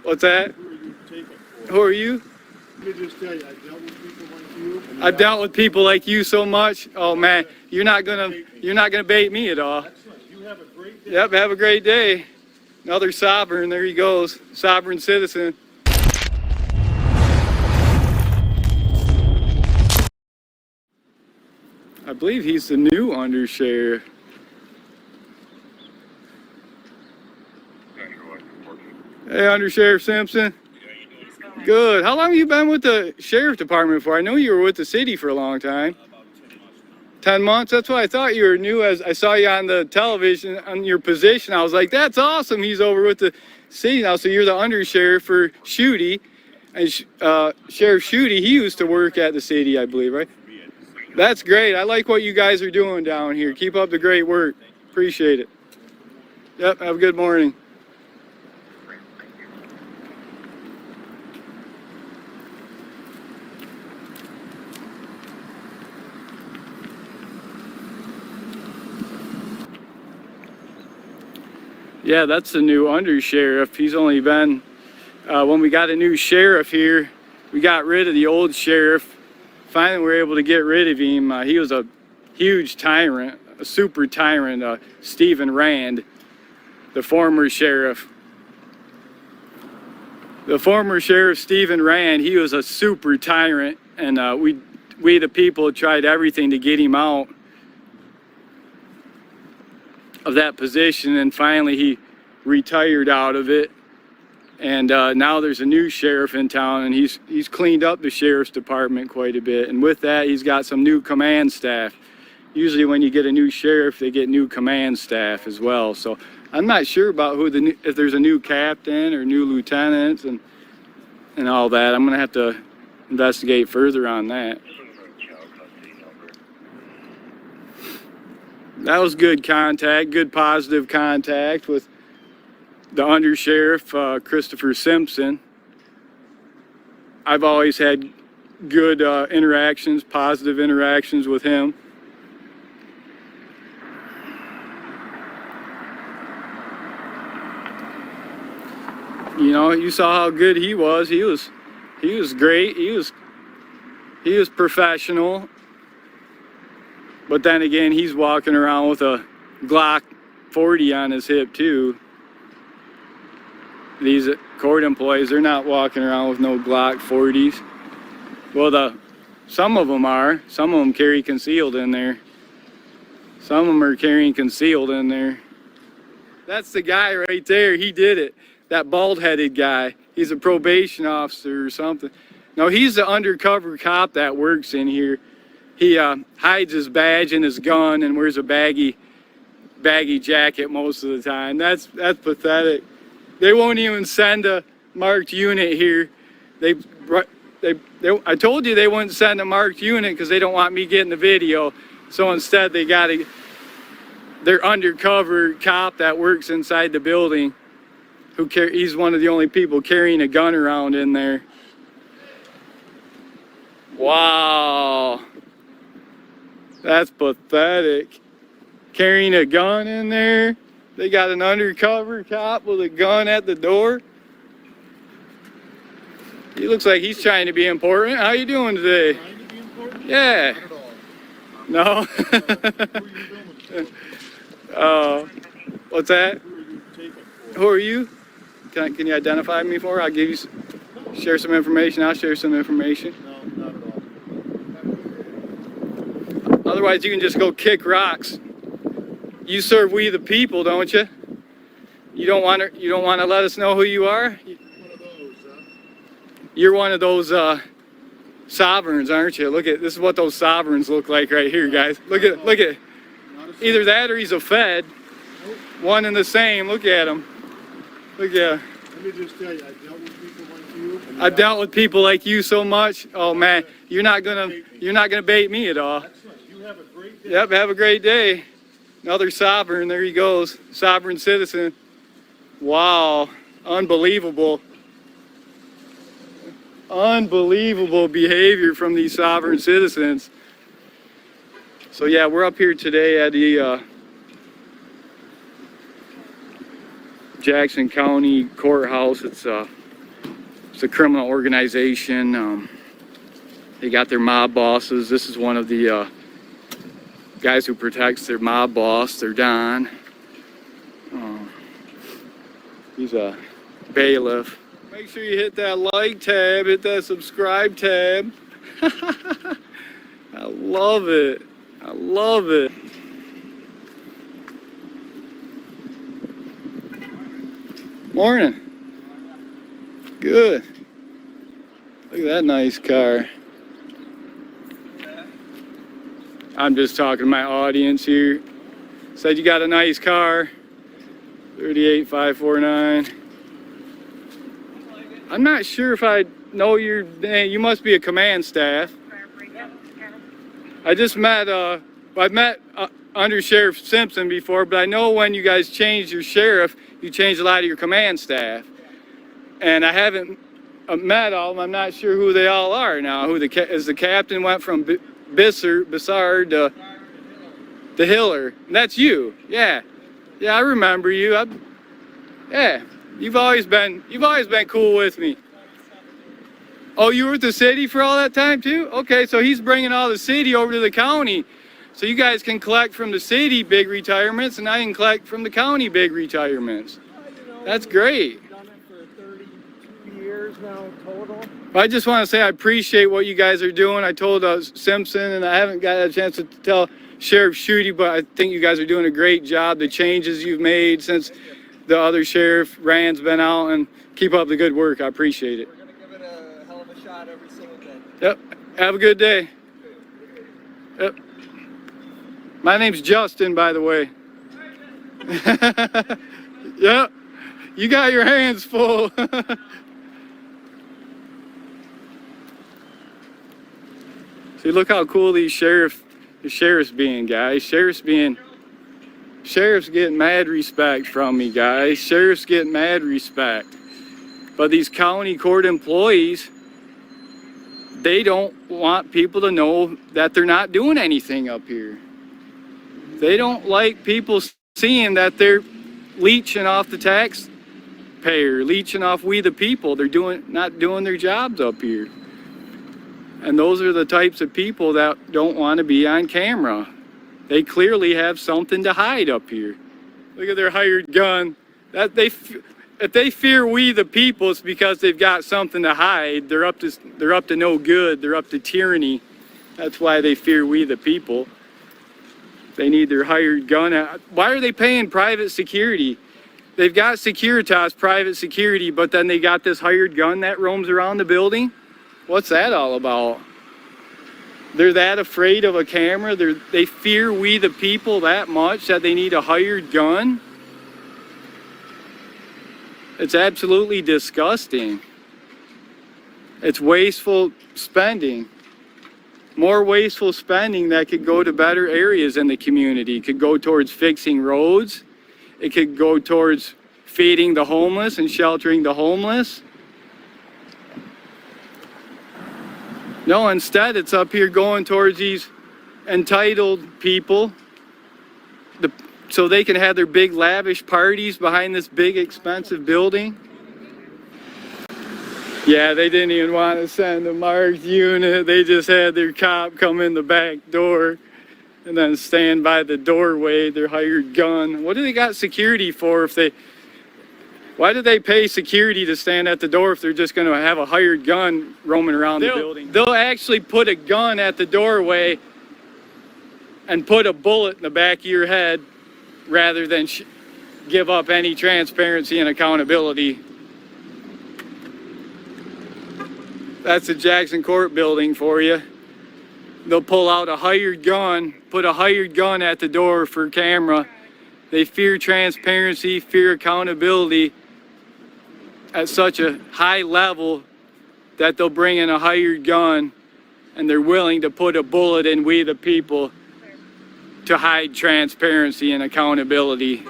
What's that? Who are you taking for? Who are you? Let me just tell you, I've dealt with people like you. I've dealt with people like you so much. Oh man, you're not gonna bait me at all. Excellent. You have a great day. Yep, have a great day. Another sovereign, there he goes. Sovereign citizen. I believe he's the new undersheriff. Hey, Undersheriff Simpson. Good. How long have you been with the sheriff department for? I know you were with the city for a long time. About 10 months now. 10 months? That's why I thought you were new. As I saw you on the television on your position, I was like, that's awesome. He's over with the city now. So you're the undersheriff for Shooty. And Sheriff Shooty, he used to work at the city, I believe, right? That's great. I like what you guys are doing down here. Keep up the great work. Appreciate it. Yep, have a good morning. Yeah, that's the new undersheriff. He's only been, when we got a new sheriff here, we got rid of the old sheriff. Finally, we were able to get rid of him. He was a huge tyrant, a super tyrant, Stephen Rand, the former sheriff. The former sheriff, Stephen Rand, he was a super tyrant, and we the people tried everything to get him out of that position, and finally he retired out of it. And now there's a new sheriff in town, and he's cleaned up the sheriff's department quite a bit. And with that, he's got some new command staff. Usually when you get a new sheriff, they get new command staff as well. So I'm not sure about if there's a new captain or new lieutenants and all that. I'm gonna have to investigate further on that. That was good contact, good positive contact with the undersheriff, Christopher Simpson. I've always had good interactions, positive interactions with him. You know, you saw how good he was. He was great. He was professional. But then again, he's walking around with a Glock 40 on his hip too. These court employees, they're not walking around with no Glock 40s. Well, some of them are. Some of them carry concealed in there. Some of them are carrying concealed in there. That's the guy right there. He did it. That bald-headed guy. He's a probation officer or something. No, he's the undercover cop that works in here. He hides his badge and his gun and wears a baggy jacket most of the time. That's pathetic. They won't even send a marked unit here. I told you they wouldn't send a marked unit because they don't want me getting the video. So instead they got their undercover cop that works inside the building. He's one of the only people carrying a gun around in there. Wow. That's pathetic. Carrying a gun in there. They got an undercover cop with a gun at the door. He looks like he's trying to be important. How you doing today? Trying to be important? Yeah. Not at all. No? Who are you filming for? What's that? Who are you taking for? Who are you? Can you identify me for? I'll give you, share some information. I'll share some information. No, not at all. Otherwise, you can just go kick rocks. You serve we the people, don't you? You don't want to let us know who you are? One of those, huh? You're one of those sovereigns, aren't you? Look at this is what those sovereigns look like right here, guys. Look at either that or he's a Fed. Nope. One and the same. Look at him. Look at. Let me just tell you, I've dealt with people like you. I've dealt with people like you so much. Oh man, you're not gonna bait me at all. Excellent. You have a great day. Yep, have a great day. Another sovereign, there he goes. Sovereign citizen. Wow, unbelievable. Unbelievable behavior from these sovereign citizens. So yeah, we're up here today at the Jackson County Courthouse. It's It's a criminal organization. They got their mob bosses. This is one of the guys who protects their mob boss, their Don. He's a bailiff. Make sure you hit that like tab, hit that subscribe tab. I love it. I love it. Morning. Good. Look at that nice car. I'm just talking to my audience here. Said you got a nice car. 38549. I'm not sure if I know your name. You must be a command staff. I just met, I've met Under Sheriff Simpson before, but I know when you guys changed your sheriff, you changed a lot of your command staff. And I haven't met all of them. I'm not sure who they all are now. Who is the captain went from Bissard to Hiller. And that's you. Yeah. Yeah, I remember you. Yeah. You've always been cool with me. Oh, you were with the city for all that time too? Okay, so he's bringing all the city over to the county. So you guys can collect from the city big retirements and I can collect from the county big retirements. That's great. I've done it for 32 years now total. I just want to say I appreciate what you guys are doing. I told Simpson, and I haven't got a chance to tell Sheriff Schutte, but I think you guys are doing a great job. The changes you've made since the other sheriff, Rand's been out, and keep up the good work. I appreciate it. We're going to give it a hell of a shot every single day. Yep. Have a good day. Yep. My name's Justin, by the way. Yep. You got your hands full. See, look how cool the sheriff's being, guys. Sheriff's getting mad respect from me, guys. Sheriff's getting mad respect. But these county court employees, they don't want people to know that they're not doing anything up here. They don't like people seeing that they're leeching off the taxpayer, leeching off we the people. They're not doing their jobs up here. And those are the types of people that don't want to be on camera. They clearly have something to hide up here. Look at their hired gun. If they fear we the people, it's because they've got something to hide. They're up to no good. They're up to tyranny. That's why they fear we the people. They need their hired gun. Why are they paying private security? They've got Securitas private security, but then they got this hired gun that roams around the building? What's that all about? They're that afraid of a camera? They fear we the people that much that they need a hired gun? It's absolutely disgusting. It's wasteful spending. More wasteful spending that could go to better areas in the community. It could go towards fixing roads. It could go towards feeding the homeless and sheltering the homeless. No, instead it's up here going towards these entitled people so they can have their big lavish parties behind this big expensive building. Yeah, they didn't even want to send a marked unit. They just had their cop come in the back door and then stand by the doorway, their hired gun. What do they got security for why do they pay security to stand at the door if they're just going to have a hired gun roaming around the building? They'll actually put a gun at the doorway and put a bullet in the back of your head rather than give up any transparency and accountability. That's the Jackson Court building for you. They'll pull out a hired gun, put a hired gun at the door for camera. They fear transparency, fear accountability at such a high level that they'll bring in a hired gun and they're willing to put a bullet in we the people to hide transparency and accountability.